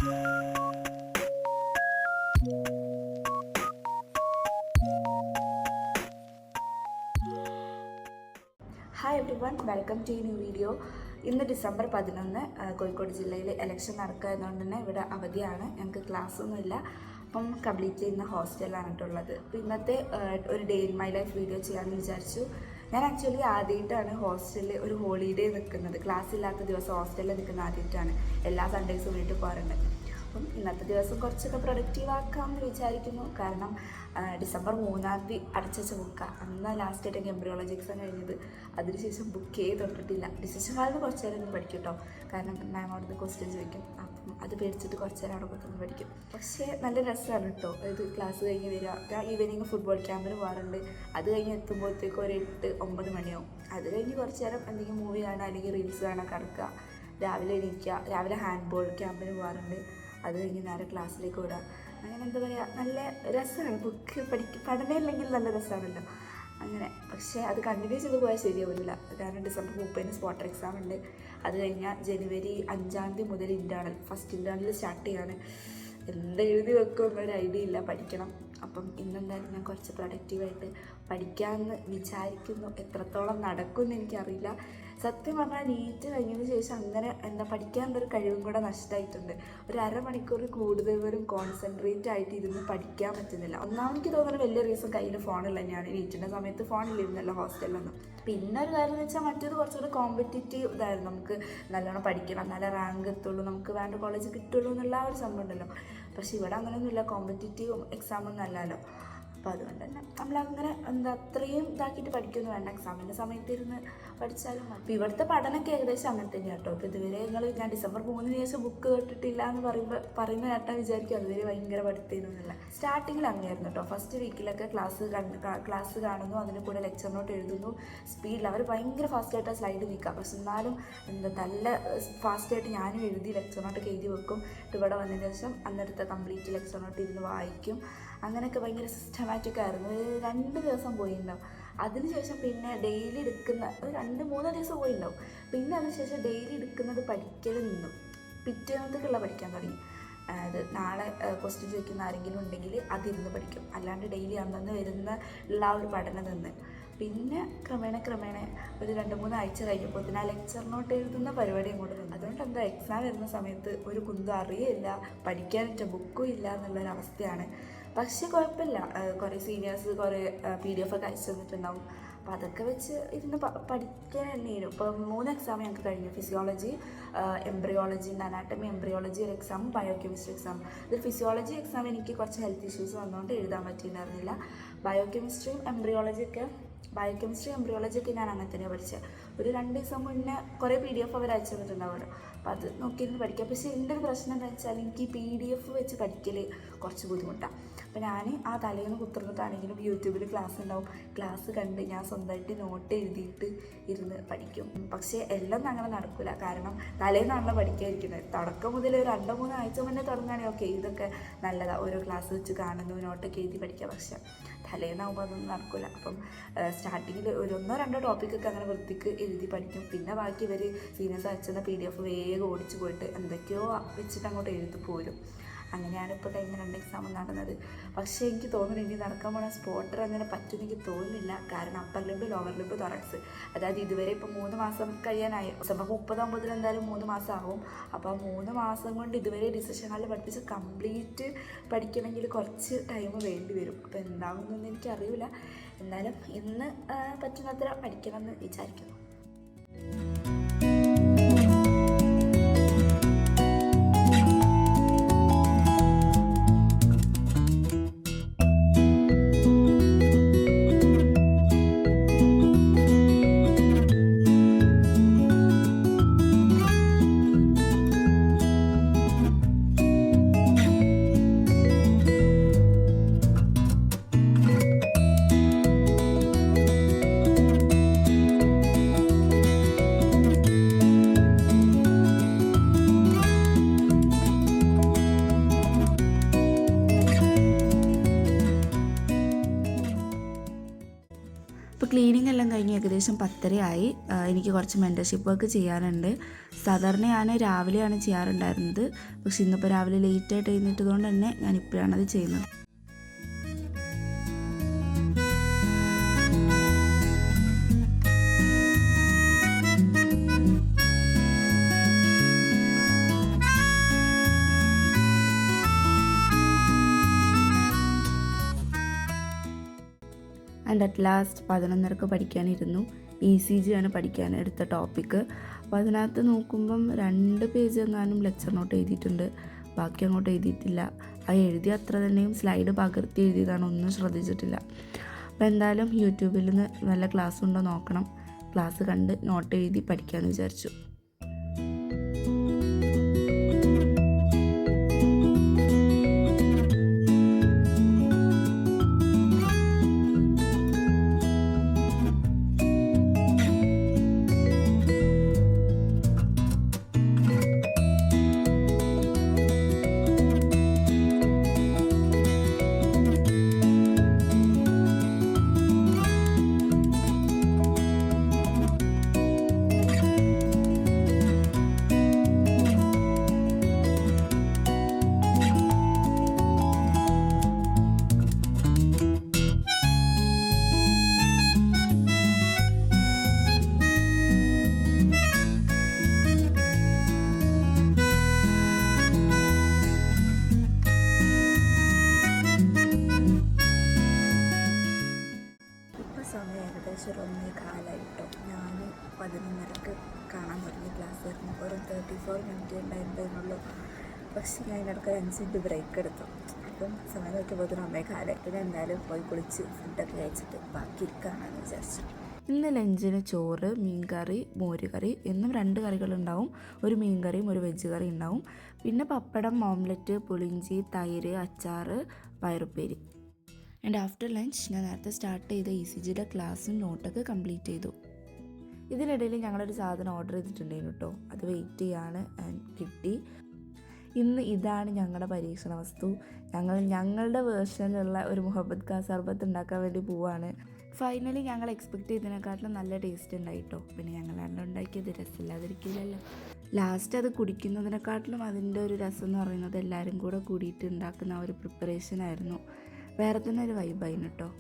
Hi everyone, welcome to new video. ഇന്ന് December 11 Kozhikode ജില്ലയിൽ election നടക്കുന്നതുകൊണ്ട് തന്നെ ഇവിടെ അവധിയാണ്. ഞങ്ങൾക്ക് ക്ലാസ്സൊന്നുമില്ല. അപ്പം കംപ്ലീറ്റ് ചെയ്യുന്ന ഹോസ്റ്റലിലാണ് ഉള്ളത്. അപ്പോൾ ഇന്നത്തെ ഒരു day in my life video ചെയ്യാമെന്ന് വിചാരിച്ചു. ഞാൻ ആക്ച്വലി ആദ്യമായിട്ടാണ് ഹോസ്റ്റലിൽ ഒരു ഹോളിഡേ നിൽക്കുന്നത്. ക്ലാസ് ഇല്ലാത്ത ദിവസം ഹോസ്റ്റലിൽ നിൽക്കുന്ന ആദ്യമായിട്ടാണ്. എല്ലാ സൺഡേസും വീട്ടിൽ പോകാറുണ്ട്. അപ്പം ഇന്നത്തെ ദിവസം കുറച്ചൊക്കെ പ്രൊഡക്റ്റീവ് ആക്കാമെന്ന് വിചാരിക്കുന്നു. കാരണം ഡിസംബർ 3-ാം തീയതി അടച്ച ബുക്കാണ്. അന്ന് ലാസ്റ്റായിട്ട് എംബ്രിയോളജി എക്സാം കഴിഞ്ഞത്. അതിനുശേഷം ബുക്കേ തൊട്ടിട്ടില്ല. ഡിസിഷൻ കാലിന് കുറച്ച് നേരം ഒന്ന് പഠിക്കും കേട്ടോ. കാരണം മാം അവിടുന്ന് ക്വസ്റ്റ്യൻ ചോദിക്കും. അപ്പം അത് പേടിച്ചിട്ട് കുറച്ച് നേരം അവിടെ കൊടുത്തൊന്ന് പഠിക്കും. പക്ഷേ നല്ല രസമാണ് കേട്ടോ. ഇത് ക്ലാസ് കഴിഞ്ഞ് വരിക. ഞാൻ ഈവനിങ് ഫുട്ബോൾ ക്യാമ്പിന് പോകാറുണ്ട്. അത് കഴിഞ്ഞ് എത്തുമ്പോഴത്തേക്കും ഒരു 8-9 മണിയാവും. അത് കഴിഞ്ഞ് കുറച്ച് നേരം എന്തെങ്കിലും മൂവി കാണുക, അല്ലെങ്കിൽ റീൽസ് കാണാൻ കിടക്കുക. രാവിലെ എണീക്കുക. രാവിലെ ഹാൻഡ് ബോൾ ക്യാമ്പിന് പോകാറുണ്ട്. അത് കഴിഞ്ഞ് നേരെ ക്ലാസ്സിലേക്ക് വിടുക. അങ്ങനെ എന്താ പറയുക, നല്ല രസമാണ്. ബുക്ക് പഠനമില്ലെങ്കിൽ നല്ല രസമാണല്ലോ അങ്ങനെ. പക്ഷേ അത് കണ്ടിന്യൂ ചെയ്ത് പോയാൽ ശരിയാവില്ല. കാരണം ഡിസംബർ 30-ന് സ്പോട്ടർ എക്സാം ഉണ്ട്. അത് കഴിഞ്ഞാൽ ജനുവരി 5-ാം തീയതി മുതൽ ഫസ്റ്റ് ഇൻറ്റേർണൽ സ്റ്റാർട്ട് ചെയ്യാണ്. എന്ത് എഴുതി വെക്കുമെന്നൊരു ഐഡിയ ഇല്ല. പഠിക്കണം. അപ്പം ഇന്നെന്തായാലും ഞാൻ കുറച്ച് പ്രൊഡക്റ്റീവായിട്ട് പഠിക്കാമെന്ന് വിചാരിക്കുന്നു. എത്രത്തോളം നടക്കുമെന്ന് എനിക്കറിയില്ല. സത്യം പറഞ്ഞാൽ നീറ്റ് കഴിഞ്ഞതിന് ശേഷം അങ്ങനെ പഠിക്കാനുള്ളൊരു കഴിവും കൂടെ നഷ്ടമായിട്ടുണ്ട്. ഒരു അരമണിക്കൂർ കൂടുതൽ പോലും കോൺസെൻട്രേറ്റ് ആയിട്ട് ഇരുന്ന് പഠിക്കാൻ പറ്റുന്നില്ല. ഒന്നാമതെനിക്ക് തോന്നുന്നത് വലിയ റീസൺ കയ്യിൽ ഫോണില്ല. ഞാൻ നീറ്റിൻ്റെ സമയത്ത് ഫോണിലിരുന്നല്ലോ ഹോസ്റ്റലിലൊന്നും. പിന്നെ ഒരു കാര്യം എന്ന് വെച്ചാൽ മറ്റേത് കുറച്ചുകൂടി കോമ്പറ്റീറ്റീവ് ഇതായിരുന്നു. നമുക്ക് നല്ലോണം പഠിക്കണം, നല്ല റാങ്ക് എത്തുള്ളൂ, നമുക്ക് വേണ്ട കോളേജ് കിട്ടുള്ളൂ എന്നുള്ള ആ ഒരു സംഭവം ഉണ്ടല്ലോ. പക്ഷേ ഇവിടെ അങ്ങനെയൊന്നുമില്ല. കോമ്പറ്റീറ്റീവ് എക്സാമൊന്നും അല്ലല്ലോ. അപ്പോൾ അതുകൊണ്ട് തന്നെ നമ്മളങ്ങനെ അത്രയും ഇതാക്കിയിട്ട് പഠിക്കുന്നു വേണ്ട. എക്സാമിൻ്റെ സമയത്ത് ഇരുന്ന് പഠിച്ചാലും മതി. അപ്പോൾ ഇവിടുത്തെ പഠനമൊക്കെ ഏകദേശം അങ്ങനെ തന്നെയാണ് കേട്ടോ. അപ്പോൾ ഇതുവരെ ഞാൻ ഡിസംബർ 3-ന് ശേഷം ബുക്ക് കേട്ടിട്ടില്ല എന്ന് പറയുന്ന കേട്ടാൽ വിചാരിക്കും അതുവരെ ഭയങ്കര പഠിത്തമൊന്നുമില്ല. സ്റ്റാർട്ടിങ്ങിൽ അങ്ങനെയായിരുന്നു കേട്ടോ. ഫസ്റ്റ് വീക്കിലൊക്കെ ക്ലാസ് കാണുന്നു, അതിന് കൂടെ ലെക്ചർ നോട്ട് എഴുതുന്നു. സ്പീഡിൽ അവർ ഭയങ്കര ഫാസ്റ്റായിട്ടാണ് സ്ലൈഡ് നീക്കുക. പക്ഷെ എന്നാലും നല്ല ഫാസ്റ്റായിട്ട് ഞാനും എഴുതി ലെക്ചർ നോട്ടൊക്കെ എഴുതി വെക്കും. ഇവിടെ വന്നതിന് ശേഷം അന്നേരത്തെ കംപ്ലീറ്റ് ലെക്ചർ നോട്ട് ഇരുന്ന് വായിക്കും. അങ്ങനെയൊക്കെ ഭയങ്കര സിസ്റ്റമാറ്റിക് ആയിരുന്നു. 2 ദിവസം പോയിട്ടുണ്ടാവും. അതിനുശേഷം പിന്നെ ഡെയിലി എടുക്കുന്ന ഒരു 2-3 ദിവസം പോയിട്ടുണ്ടാവും. പിന്നെ അതിനുശേഷം ഡെയിലി എടുക്കുന്നത് പഠിക്കൽ നിന്നു. പിറ്റേന്നത്തേക്കുള്ള പഠിക്കാൻ തുടങ്ങി. അത് നാളെ ക്വസ്റ്റ്യൻ ചോദിക്കുന്ന ആരെങ്കിലും ഉണ്ടെങ്കിൽ അതിരുന്ന് പഠിക്കും. അല്ലാണ്ട് ഡെയിലി അന്നന്ന് വരുന്ന ഉള്ള ആ ഒരു പഠനം നിന്ന് പിന്നെ ക്രമേണ ഒരു 2-3 ആഴ്ച കഴിഞ്ഞപ്പോൾ ആ ലെക്ചർ നോട്ട് എഴുതുന്ന പരിപാടി അങ്ങോട്ട് നിന്നു. അതുകൊണ്ട് എക്സാം വരുന്ന സമയത്ത് ഒരു കുന്തം അറിയില്ല, പഠിക്കാനിട്ട ബുക്കും ഇല്ല എന്നുള്ളൊരവസ്ഥയാണ്. പക്ഷേ കുഴപ്പമില്ല. കുറേ സീനിയേഴ്സ് കുറേ PDF ഒക്കെ അയച്ചു തന്നിട്ടുണ്ടാവും. അപ്പോൾ അതൊക്കെ വെച്ച് ഇരുന്ന് പഠിക്കാൻ തന്നെയായിരുന്നു. ഇപ്പോൾ 3 എക്സാം ഞങ്ങൾക്ക് കഴിഞ്ഞു. ഫിസിയോളജി, എംബ്രിയോളജി, അനാട്ടമി, എംബ്രിയോളജി ഒരു എക്സാമും ബയോകെമിസ്ട്രി എക്സാം. ഇതിൽ ഫിസിയോളജി എക്സാം എനിക്ക് കുറച്ച് ഹെൽത്ത് ഇഷ്യൂസ് വന്നുകൊണ്ട് എഴുതാൻ പറ്റിയിട്ടുണ്ടായിരുന്നില്ല. ബയോകെമിസ്ട്രിയും എംബ്രിയോളജിയൊക്കെ ഞാൻ അങ്ങനെ തന്നെയാണ് പഠിച്ചത്. ഒരു 2 ദിവസം മുന്നേ കുറേ PDF അവർ അയച്ചു തന്നിട്ടുണ്ടാവുമല്ലോ. അപ്പോൾ അത് നോക്കിയിരുന്ന് പഠിക്കാം. പക്ഷേ എൻ്റെ ഒരു പ്രശ്നം എന്താ വെച്ചാൽ എനിക്ക് PDF വെച്ച് പഠിക്കൽ കുറച്ച് ബുദ്ധിമുട്ടാണ്. അപ്പോൾ ഞാൻ ആ തലേന്ന് കുത്തിർന്നിട്ടാണെങ്കിലും യൂട്യൂബിൽ ക്ലാസ് ഉണ്ടാവും. ക്ലാസ് കണ്ട് ഞാൻ സ്വന്തമായിട്ട് നോട്ട് എഴുതിയിട്ട് ഇരുന്ന് പഠിക്കും. പക്ഷേ എല്ലാം അങ്ങനെ നടക്കില്ല. കാരണം തലേന്നാണല്ലോ പഠിക്കാതിരിക്കുന്നത്. തുടക്കം മുതൽ ഒരു 2-3 ആഴ്ച മുന്നേ തുടങ്ങുകയാണെങ്കിൽ ഓക്കെ, ഇതൊക്കെ നല്ലതാണ്, ഓരോ ക്ലാസ് വെച്ച് കാണുന്നു, നോട്ടൊക്കെ എഴുതി പഠിക്കുക. പക്ഷേ തലേന്നാകുമ്പോൾ അതൊന്നും നടക്കില്ല. അപ്പം സ്റ്റാർട്ടിങ്ങിൽ ഒരു 1-2 ടോപ്പിക്കൊക്കെ അങ്ങനെ വൃത്തിക്ക് എഴുതി പഠിക്കും. പിന്നെ ബാക്കി ഇവർ സീനിയേഴ്സ് അയച്ചുന്ന PDF വേഗം ഓടിച്ചു പോയിട്ട് എന്തൊക്കെയോ വെച്ചിട്ട് അങ്ങോട്ട് എഴുതി പോരും. അങ്ങനെയാണ് ഇപ്പോൾ കഴിഞ്ഞ 2 എക്സാം നടന്നത്. പക്ഷേ എനിക്ക് തോന്നുന്നു ഇനി നടക്കാൻ പോണ സ്പോട്ടർ അങ്ങനെ പറ്റുമെന്ന് എനിക്ക് തോന്നുന്നില്ല. കാരണം അപ്പർ ലിബ്, ലോവർ ലിബ്, തൊറക്സ്, അതായത് ഇതുവരെ ഇപ്പോൾ 3 മാസം കഴിയാനായി. ഡിസംബർ 30 എന്തായാലും 3 മാസം ആവും. അപ്പോൾ 3 മാസം കൊണ്ട് ഇതുവരെ ഡിസിഷൻ ഹാളിൽ പഠിപ്പിച്ച് കംപ്ലീറ്റ് പഠിക്കണമെങ്കിൽ കുറച്ച് ടൈം വേണ്ടി വരും. അപ്പോൾ എന്താകുമെന്നൊന്നും എനിക്കറിയില്ല. എന്നാലും ഇന്ന് പറ്റുന്നത്ര പഠിക്കണമെന്ന് വിചാരിക്കുന്നു. ക്ലീനിങ് എല്ലാം കഴിഞ്ഞ് ഏകദേശം 10:30 ആയി. എനിക്ക് കുറച്ച് മെൻറ്റർഷിപ്പ് വർക്ക് ചെയ്യാനുണ്ട്. സാധാരണ ഞാൻ രാവിലെയാണ് ചെയ്യാറുണ്ടായിരുന്നത്, പക്ഷെ ഇന്നിപ്പോൾ രാവിലെ ലേറ്റായിട്ട് എഴുന്നേറ്റതുകൊണ്ട് തന്നെ ഞാൻ ഇപ്പോഴാണത് ചെയ്യുന്നത്. And at last 11:30 പഠിക്കാനിരുന്നു. ECG ആണ് പഠിക്കാൻ എടുത്ത ടോപ്പിക്ക്. അപ്പോൾ അതിനകത്ത് നോക്കുമ്പം 2 പേജ് എങ്ങാനും ലെക്ചർ നോട്ട് എഴുതിയിട്ടുണ്ട്, ബാക്കി അങ്ങോട്ട് എഴുതിയിട്ടില്ല. അത് എഴുതിയ അത്ര തന്നെയും സ്ലൈഡ് പകർത്തി എഴുതിയതാണ്, ഒന്നും ശ്രദ്ധിച്ചിട്ടില്ല. അപ്പോൾ എന്തായാലും യൂട്യൂബിൽ നിന്ന് നല്ല ക്ലാസ് ഉണ്ടോ നോക്കണം. ക്ലാസ് കണ്ട് നോട്ട് എഴുതി പഠിക്കാമെന്ന് വിചാരിച്ചു. സമയം ഏകദേശം 1:15 ഞാൻ 11:30 കാണാൻ തുടങ്ങി. ക്ലാസ് വരുമ്പോൾ ഒരു 34 മിനിറ്റ് ഉണ്ടായിരുന്നുള്ളൂ. പക്ഷേ ഞാൻ ഇതിനിടയ്ക്ക് 5 മിനിറ്റ് ബ്രേക്ക് എടുത്തു. അപ്പം സമയം നോക്കിയപ്പോൾ 1:15. പിന്നെ എന്തായാലും പോയി കുളിച്ച് ഫുഡൊക്കെ കഴിച്ചിട്ട് ബാക്കി കാണാമെന്ന് വിചാരിച്ചു. ഇന്ന് ലഞ്ചിന് ചോറ്, മീൻകറി, മോരുകറി എന്നും 2 കറികളുണ്ടാവും. ഒരു മീൻകറിയും ഒരു വെജ് കറി ഉണ്ടാവും. പിന്നെ പപ്പടം, ഓംലെറ്റ്, പുളിഞ്ചി, തൈര്, അച്ചാർ, പയറുപ്പേരി. ആൻഡ് ആഫ്റ്റർ ലഞ്ച് ഞാൻ നേരത്തെ സ്റ്റാർട്ട് ചെയ്ത ECGയുടെ ക്ലാസ്സും നോട്ടൊക്കെ കംപ്ലീറ്റ് ചെയ്തു. ഇതിനിടയിൽ ഞങ്ങളൊരു സാധനം ഓർഡർ ചെയ്തിട്ടുണ്ടായിരുന്നു കേട്ടോ. അത് വെയിറ്റ് ചെയ്യാണ്, കിട്ടി. ഇന്ന് ഇതാണ് ഞങ്ങളുടെ പരീക്ഷണ വസ്തു. ഞങ്ങളുടെ വേർഷനിലുള്ള ഒരു മുഹബത്ത് കാ സർബത്ത് ഉണ്ടാക്കാൻ വേണ്ടി പോവാണ്. ഫൈനലി ഞങ്ങൾ എക്സ്പെക്ട് ചെയ്തതിനെക്കാട്ടിലും നല്ല ടേസ്റ്റ് ഉണ്ടായിട്ടോ. പിന്നെ ഞങ്ങളാണ്ട് ഉണ്ടാക്കിയത് രസമില്ലാതിരിക്കില്ലല്ലോ. ലാസ്റ്റ് അത് കുടിക്കുന്നതിനെക്കാട്ടിലും അതിൻ്റെ ഒരു രസം എന്ന് പറയുന്നത് എല്ലാവരും കൂടെ കൂടിയിട്ട് ഉണ്ടാക്കുന്ന ആ ഒരു പ്രിപ്പറേഷനായിരുന്നു. വേറെ തന്നെ ഒരു വൈബായിരുന്നു കേട്ടോ.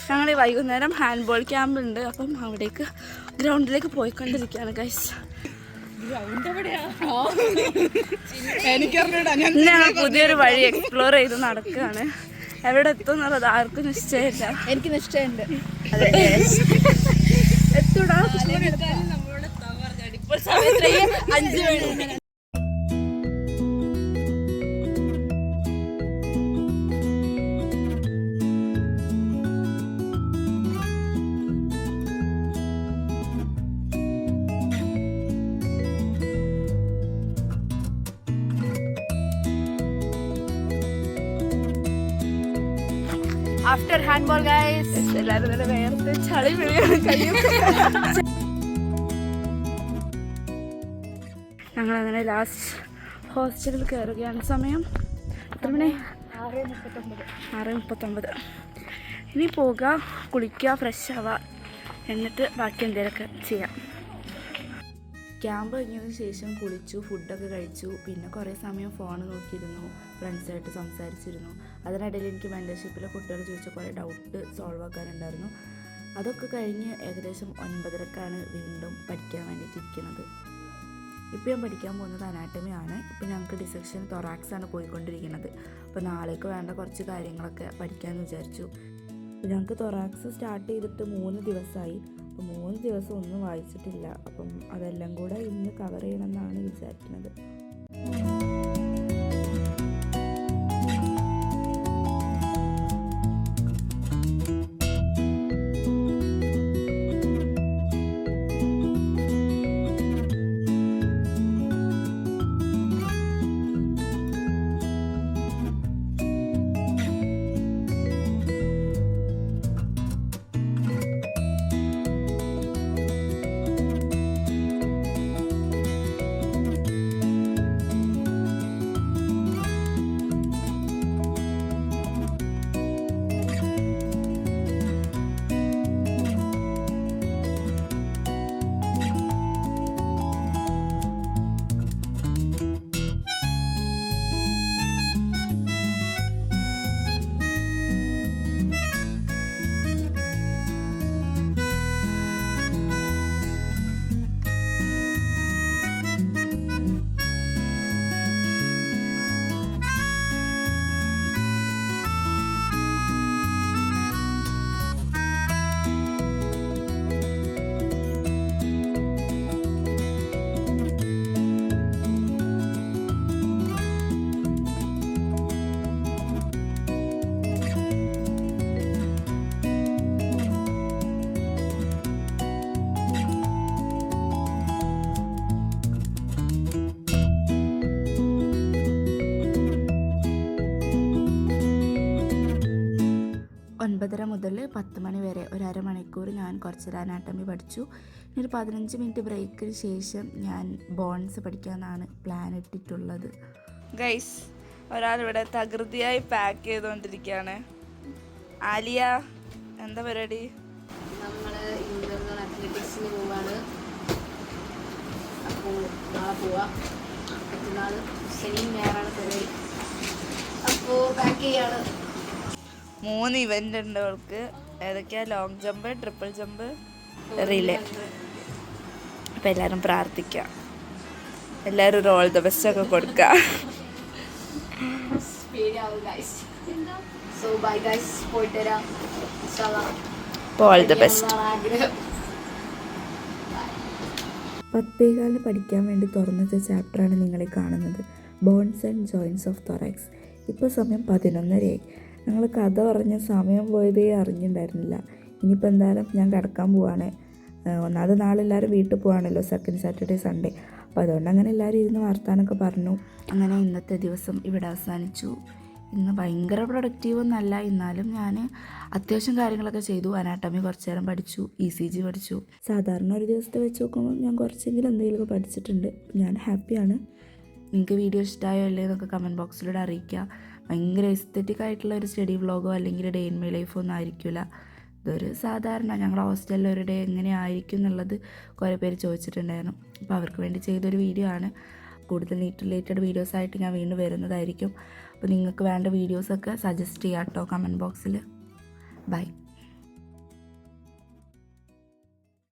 ഞങ്ങൾ വൈകുന്നേരം ഹാൻഡ് ബോൾ ക്യാമ്പ് ഉണ്ട്, അപ്പം അവിടേക്ക് ഗ്രൗണ്ടിലേക്ക് പോയിക്കൊണ്ടിരിക്കുകയാണ് ഗൈസ്. ഞങ്ങൾ പുതിയൊരു വഴി എക്സ്പ്ലോർ ചെയ്ത് നടക്കുകയാണ്. എവിടെ എത്തും എന്നുള്ളത് ആർക്കും നിശ്ചയമില്ല. എനിക്ക് നിശ്ചയമുണ്ട്. എത്തൂടാ ഇപ്പോൾ സമയത്ത് 5 മണി. ആഫ്റ്റർ ഹാൻഡ് ബോൾ ഗൈസ് എല്ലാവരും നല്ല വേർത്ത് ചളി പിടിയാണ് കഴിയും. ഞങ്ങളങ്ങനെ ലാസ്റ്റ് ഹോസ്റ്റലിൽ കയറുകയാണ്. സമയം എത്ര മണി? 6:39. ഇനി പോകുക, കുളിക്കുക, ഫ്രഷ് ആവുക, എന്നിട്ട് ബാക്കി എന്തെങ്കിലുമൊക്കെ ചെയ്യാം. ക്യാമ്പ് കഴിഞ്ഞതിന് ശേഷം കുളിച്ചു, ഫുഡൊക്കെ കഴിച്ചു. പിന്നെ കുറേ സമയം ഫോൺ നോക്കിയിരുന്നു, ഫ്രണ്ട്സായിട്ട് സംസാരിച്ചിരുന്നു. അതിനിടയിൽ എനിക്ക് മെൻറ്റർഷിപ്പിലെ കുട്ടികൾ ചോദിച്ച കുറേ ഡൗട്ട് സോൾവ് ആക്കാനുണ്ടായിരുന്നു. അതൊക്കെ കഴിഞ്ഞ് ഏകദേശം 9:30ക്കാണ് വീണ്ടും പഠിക്കാൻ വേണ്ടിയിട്ടിരിക്കുന്നത്. ഇപ്പോൾ ഞാൻ പഠിക്കാൻ പോകുന്നത് അനാട്ടമിയാണ്. ഇപ്പോൾ ഞങ്ങൾക്ക് ഡിസെക്ഷൻ തൊറാക്സാണ് പോയിക്കൊണ്ടിരിക്കുന്നത്. അപ്പോൾ നാളേക്ക് വേണ്ട കുറച്ച് കാര്യങ്ങളൊക്കെ പഠിക്കാമെന്ന് വിചാരിച്ചു. അപ്പോൾ ഞങ്ങൾക്ക് തൊറാക്സ് സ്റ്റാർട്ട് ചെയ്തിട്ട് 3 ദിവസമായി. അപ്പോൾ 3 ദിവസം ഒന്നും വായിച്ചിട്ടില്ല. അപ്പം അതെല്ലാം കൂടെ ഇന്ന് കവർ ചെയ്യണമെന്നാണ് വിചാരിക്കുന്നത്. 9:30 മുതൽ 10 മണി വരെ ഒരു അരമണിക്കൂർ ഞാൻ കുറച്ചൊരു അനാട്ടമി പഠിച്ചു. ഇനി ഒരു 15 മിനിറ്റ് ബ്രേക്കിന് ശേഷം ഞാൻ ബോൺസ് പഠിക്കാമെന്നാണ് പ്ലാൻ ഇട്ടിട്ടുള്ളത്. ഗൈസ്, ഒരാളിവിടെ തകൃതിയായി പാക്ക് ചെയ്തുകൊണ്ടിരിക്കുകയാണ്. ആലിയ, എന്താ പരിപാടി? നമ്മൾ ഇന്റർനാഷണൽ അത്ലറ്റിക്സിന് പോവാണ്. അപ്പോൾ നാളെ പോവാം. മറ്റന്നാൾ ശനിയും ഞായറാണ് പരിപാടി. അപ്പോൾ പാക്ക് ചെയ്യാണ്. 3 ഇവൻ്റ് ഉണ്ട് അവൾക്ക്. ഏതൊക്കെയാ? Long jump, triple jump, relay. അപ്പം എല്ലാവരും പ്രാർത്ഥിക്കുക, എല്ലാവരും ഒരു ഓൾ ദ ബെസ്റ്റ് ഒക്കെ കൊടുക്കുക. സോ ബൈ ഗൈസ്, പോയിട്ട് വരാം. All the best. 10:15 പഠിക്കാൻ വേണ്ടി തുറന്ന ചാപ്റ്ററാണ് നിങ്ങളെ കാണുന്നത്, bones and joints of thorax. ഇപ്പോൾ സമയം 11:30. ഞങ്ങൾ കഥ പറഞ്ഞ സമയം പോയതേ അറിഞ്ഞിട്ടുണ്ടായിരുന്നില്ല. ഇനിയിപ്പോൾ എന്തായാലും ഞാൻ കിടക്കാൻ പോവാണ്. ഒന്നാമത് നാളെ എല്ലാവരും വീട്ടിൽ പോവാണല്ലോ, സെക്കൻഡ് സാറ്റർഡേ സൺഡേ. അപ്പോൾ അതുകൊണ്ട് അങ്ങനെ എല്ലാവരും ഇരുന്ന് വർത്താനൊക്കെ പറഞ്ഞു. അങ്ങനെ ഇന്നത്തെ ദിവസം ഇവിടെ അവസാനിച്ചു. ഇന്ന് ഭയങ്കര പ്രൊഡക്റ്റീവ് ഒന്നല്ല, എന്നാലും ഞാൻ അത്യാവശ്യം കാര്യങ്ങളൊക്കെ ചെയ്തു. അനാട്ടമി കുറച്ച് നേരം പഠിച്ചു, ECG പഠിച്ചു. സാധാരണ ഒരു ദിവസത്തെ വെച്ച് നോക്കുമ്പോൾ ഞാൻ കുറച്ചെങ്കിലും എന്തെങ്കിലുമൊക്കെ പഠിച്ചിട്ടുണ്ട്. ഞാൻ ഹാപ്പിയാണ്. നിങ്ങൾക്ക് വീഡിയോ ഇഷ്ടമായോ അല്ലേ എന്നൊക്കെ കമൻറ്റ് ബോക്സിലൂടെ അറിയിക്കുക. ഭയങ്കര എസ്തെറ്റിക് ആയിട്ടുള്ള ഒരു സ്റ്റഡി വ്ളോഗോ അല്ലെങ്കിൽ ഡേ ഇൻ മൈ ലൈഫോ ഒന്നും ആയിരിക്കില്ല. ഇതൊരു സാധാരണ ഞങ്ങളുടെ ഹോസ്റ്റലിൽ ഒരു ഡേ എങ്ങനെയായിരിക്കും എന്നുള്ളത് കുറേ പേര് ചോദിച്ചിട്ടുണ്ടായിരുന്നു. അപ്പോൾ അവർക്ക് വേണ്ടി ചെയ്തൊരു വീഡിയോ ആണ്. കൂടുതൽ നീറ്റ് റിലേറ്റഡ് വീഡിയോസായിട്ട് ഞാൻ വീണ്ടും വരുന്നതായിരിക്കും. അപ്പോൾ നിങ്ങൾക്ക് വേണ്ട വീഡിയോസൊക്കെ സജസ്റ്റ് ചെയ്യാം കേട്ടോ കമൻറ്റ് ബോക്സിൽ. ബൈ.